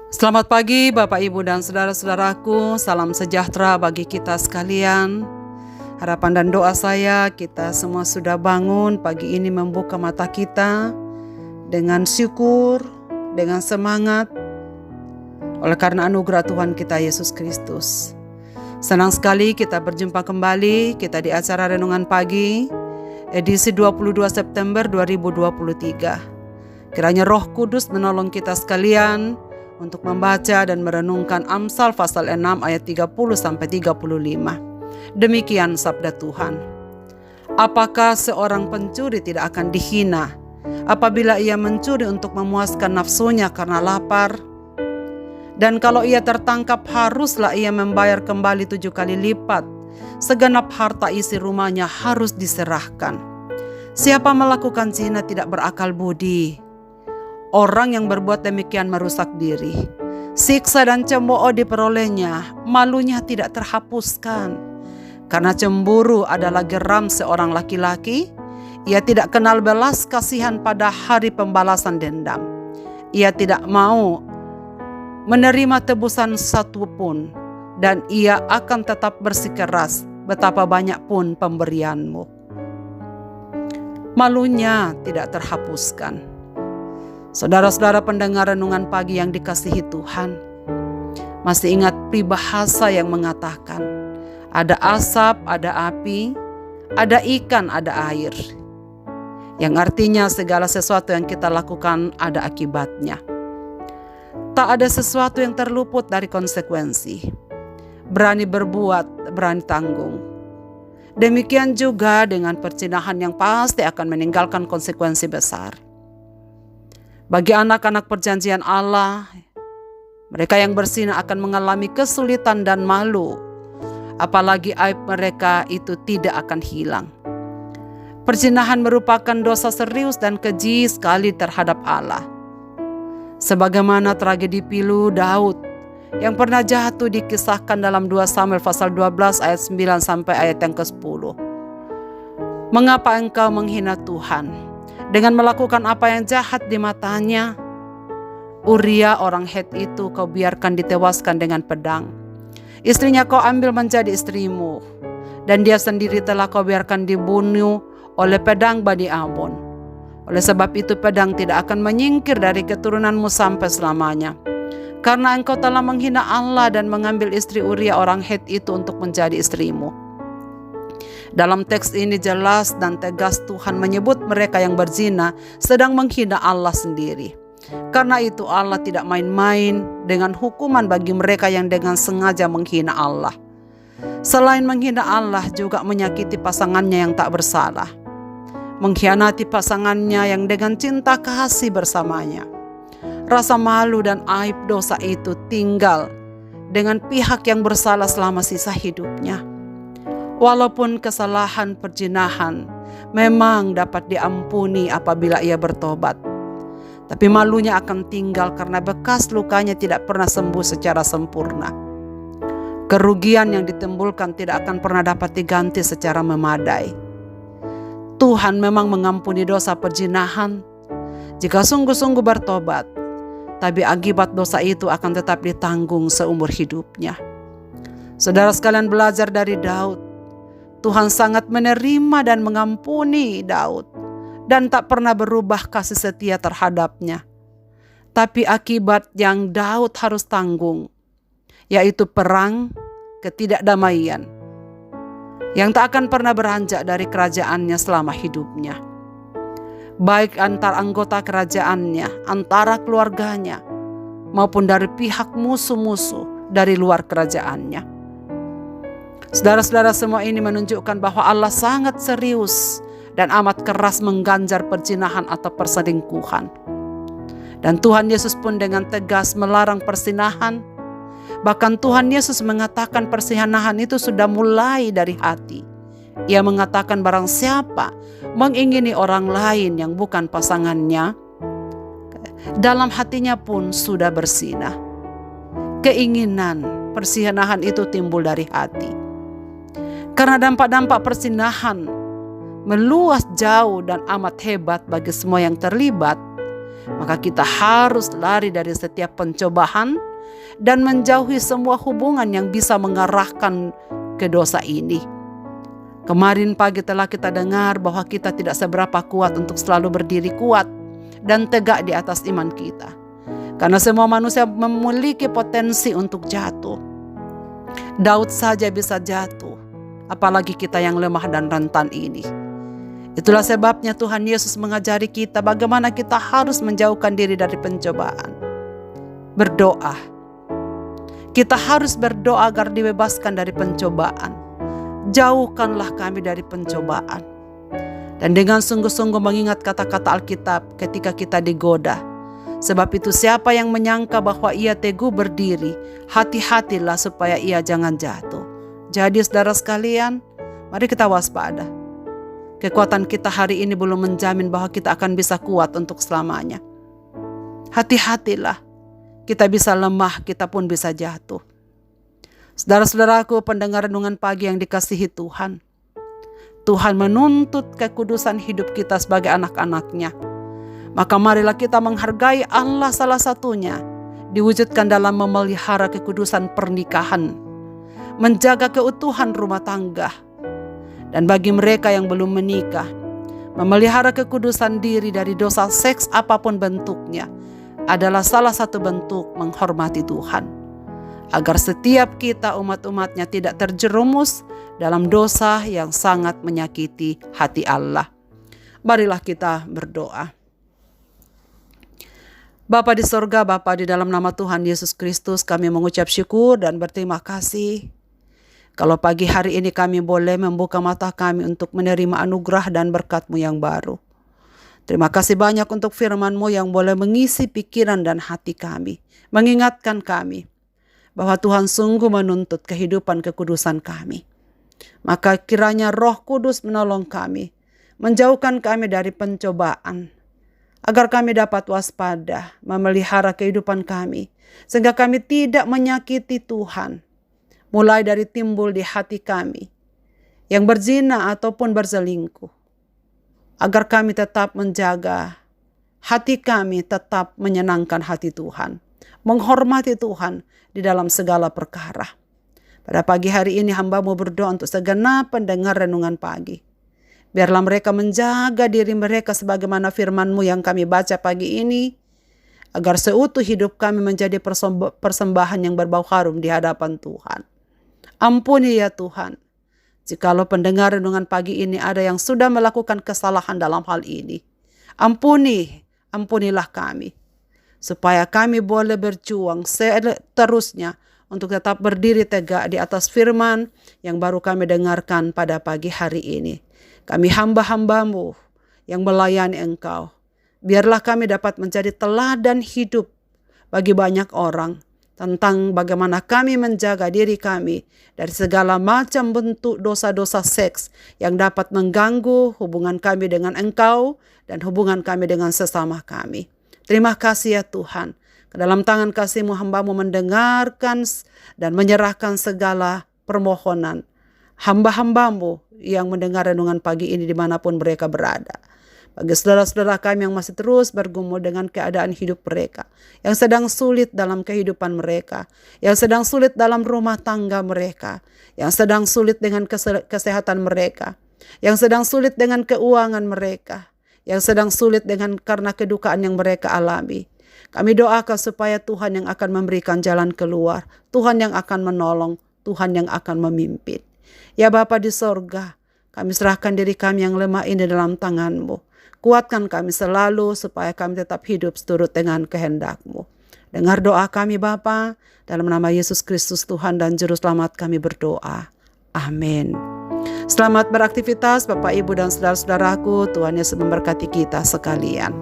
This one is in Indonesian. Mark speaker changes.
Speaker 1: Selamat pagi Bapak Ibu dan saudara-saudaraku, salam sejahtera bagi kita sekalian. Harapan dan doa saya kita semua sudah bangun pagi ini membuka mata kita dengan syukur, dengan semangat oleh karena anugerah Tuhan kita Yesus Kristus. Senang sekali kita berjumpa kembali kita di acara Renungan Pagi edisi 22 September 2023. Kiranya Roh Kudus menolong kita sekalian untuk membaca dan merenungkan Amsal pasal 6 ayat 30-35. Demikian sabda Tuhan. Apakah seorang pencuri tidak akan dihina apabila ia mencuri untuk memuaskan nafsunya karena lapar? Dan kalau ia tertangkap, haruslah ia membayar kembali 7 kali lipat. Segenap harta isi rumahnya harus diserahkan. Siapa melakukan zina tidak berakal budi. Orang yang berbuat demikian merusak diri. Siksa dan cembooh diperolehnya, malunya tidak terhapuskan. Karena cemburu adalah geram seorang laki-laki, ia tidak kenal belas kasihan pada hari pembalasan dendam. Ia tidak mau menerima tebusan satupun, dan ia akan tetap bersikeras betapa banyak pun pemberianmu. Malunya tidak terhapuskan. Saudara-saudara pendengar renungan pagi yang dikasihi Tuhan, masih ingat peribahasa yang mengatakan, ada asap, ada api, ada ikan, ada air. Yang artinya segala sesuatu yang kita lakukan ada akibatnya. Tak ada sesuatu yang terluput dari konsekuensi. Berani berbuat, berani tanggung. Demikian juga dengan perzinahan yang pasti akan meninggalkan konsekuensi besar. Bagi anak-anak perjanjian Allah, mereka yang berzina akan mengalami kesulitan dan malu, apalagi aib mereka itu tidak akan hilang. Perzinahan merupakan dosa serius dan keji sekali terhadap Allah. Sebagaimana tragedi pilu Daud yang pernah jatuh dikisahkan dalam 2 Samuel pasal 12 ayat 9 sampai ayat yang ke-10. Mengapa engkau menghina Tuhan dengan melakukan apa yang jahat di matanya? Uria orang Het itu kau biarkan ditewaskan dengan pedang. Istrinya kau ambil menjadi istrimu, dan dia sendiri telah kau biarkan dibunuh oleh pedang Bani Amon. Oleh sebab itu pedang tidak akan menyingkir dari keturunanmu sampai selamanya. Karena engkau telah menghina Allah dan mengambil istri Uria orang Het itu untuk menjadi istrimu. Dalam teks ini jelas dan tegas Tuhan menyebut mereka yang berzina sedang menghina Allah sendiri. Karena itu Allah tidak main-main dengan hukuman bagi mereka yang dengan sengaja menghina Allah. Selain menghina Allah juga menyakiti pasangannya yang tak bersalah. Mengkhianati pasangannya yang dengan cinta kasih bersamanya. Rasa malu dan aib dosa itu tinggal dengan pihak yang bersalah selama sisa hidupnya. Walaupun kesalahan perzinahan memang dapat diampuni apabila ia bertobat, tapi malunya akan tinggal karena bekas lukanya tidak pernah sembuh secara sempurna. Kerugian yang ditimbulkan tidak akan pernah dapat diganti secara memadai. Tuhan memang mengampuni dosa perzinahan jika sungguh-sungguh bertobat, tapi akibat dosa itu akan tetap ditanggung seumur hidupnya. Saudara sekalian, belajar dari Daud. Tuhan sangat menerima dan mengampuni Daud dan tak pernah berubah kasih setia terhadapnya. Tapi akibat yang Daud harus tanggung, yaitu perang, ketidakdamaian, yang tak akan pernah beranjak dari kerajaannya selama hidupnya. Baik antar anggota kerajaannya, antara keluarganya, maupun dari pihak musuh-musuh dari luar kerajaannya. Saudara-saudara, semua ini menunjukkan bahwa Allah sangat serius dan amat keras mengganjar perzinahan atau perselingkuhan. Dan Tuhan Yesus pun dengan tegas melarang perzinahan. Bahkan Tuhan Yesus mengatakan perzinahan itu sudah mulai dari hati. Ia mengatakan barang siapa mengingini orang lain yang bukan pasangannya, dalam hatinya pun sudah berzina. Keinginan perzinahan itu timbul dari hati. Karena dampak-dampak perzinahan meluas jauh dan amat hebat bagi semua yang terlibat, maka kita harus lari dari setiap pencobaan dan menjauhi semua hubungan yang bisa mengarahkan ke dosa ini. Kemarin pagi telah kita dengar bahwa kita tidak seberapa kuat untuk selalu berdiri kuat dan tegak di atas iman kita. Karena semua manusia memiliki potensi untuk jatuh. Daud saja bisa jatuh, apalagi kita yang lemah dan rentan ini. Itulah sebabnya Tuhan Yesus mengajari kita bagaimana kita harus menjauhkan diri dari pencobaan. Berdoa. Kita harus berdoa agar dibebaskan dari pencobaan. Jauhkanlah kami dari pencobaan. Dan dengan sungguh-sungguh mengingat kata-kata Alkitab ketika kita digoda. Sebab itu siapa yang menyangka bahwa ia teguh berdiri, hati-hatilah supaya ia jangan jatuh. Jadi saudara sekalian, mari kita waspada. Kekuatan kita hari ini belum menjamin bahwa kita akan bisa kuat untuk selamanya. Hati-hatilah, kita bisa lemah, kita pun bisa jatuh. Saudara-saudaraku, pendengar renungan pagi yang dikasihi Tuhan. Tuhan menuntut kekudusan hidup kita sebagai anak-anaknya. Maka marilah kita menghargai Allah, salah satunya diwujudkan dalam memelihara kekudusan pernikahan, menjaga keutuhan rumah tangga. Dan bagi mereka yang belum menikah, memelihara kekudusan diri dari dosa seks apapun bentuknya adalah salah satu bentuk menghormati Tuhan. Agar setiap kita umat-umatnya tidak terjerumus dalam dosa yang sangat menyakiti hati Allah. Marilah kita berdoa. Bapa di sorga, Bapa di dalam nama Tuhan Yesus Kristus, kami mengucap syukur dan berterima kasih. Kalau pagi hari ini kami boleh membuka mata kami untuk menerima anugerah dan berkat-Mu yang baru. Terima kasih banyak untuk firman-Mu yang boleh mengisi pikiran dan hati kami. Mengingatkan kami bahwa Tuhan sungguh menuntut kehidupan kekudusan kami. Maka kiranya Roh Kudus menolong kami, menjauhkan kami dari pencobaan, agar kami dapat waspada, memelihara kehidupan kami, sehingga kami tidak menyakiti Tuhan, mulai dari timbul di hati kami, yang berzina ataupun berselingkuh, agar kami tetap menjaga hati kami tetap menyenangkan hati Tuhan, menghormati Tuhan di dalam segala perkara. Pada pagi hari ini hamba-Mu berdoa untuk segenap pendengar renungan pagi. Biarlah mereka menjaga diri mereka sebagaimana firman-Mu yang kami baca pagi ini, agar seutuh hidup kami menjadi persembahan yang berbau harum di hadapan Tuhan. Ampuni ya Tuhan, jikalau pendengar renungan pagi ini ada yang sudah melakukan kesalahan dalam hal ini. Ampunilah kami, supaya kami boleh berjuang seterusnya untuk tetap berdiri tegak di atas firman yang baru kami dengarkan pada pagi hari ini. Kami hamba-hamba-Mu yang melayani Engkau. Biarlah kami dapat menjadi teladan hidup bagi banyak orang tentang bagaimana kami menjaga diri kami dari segala macam bentuk dosa-dosa seks yang dapat mengganggu hubungan kami dengan Engkau dan hubungan kami dengan sesama kami. Terima kasih ya Tuhan. Ke dalam tangan kasih-Mu hamba-Mu mendengarkan dan menyerahkan segala permohonan hamba-hamba-Mu yang mendengar renungan pagi ini dimanapun mereka berada. Bagi saudara-saudara kami yang masih terus bergumul dengan keadaan hidup mereka, yang sedang sulit dalam kehidupan mereka, yang sedang sulit dalam rumah tangga mereka, yang sedang sulit dengan kesehatan mereka, yang sedang sulit dengan keuangan mereka, yang sedang sulit karena kedukaan yang mereka alami. Kami doakan supaya Tuhan yang akan memberikan jalan keluar, Tuhan yang akan menolong, Tuhan yang akan memimpin. Ya Bapa di sorga, kami serahkan diri kami yang lemah ini dalam tangan-Mu. Kuatkan kami selalu supaya kami tetap hidup seturut dengan kehendak-Mu. Dengar doa kami Bapa, dalam nama Yesus Kristus Tuhan dan Juru Selamat kami berdoa. Amin. Selamat beraktivitas Bapak, Ibu dan saudara-saudaraku. Tuhan Yesus memberkati kita sekalian.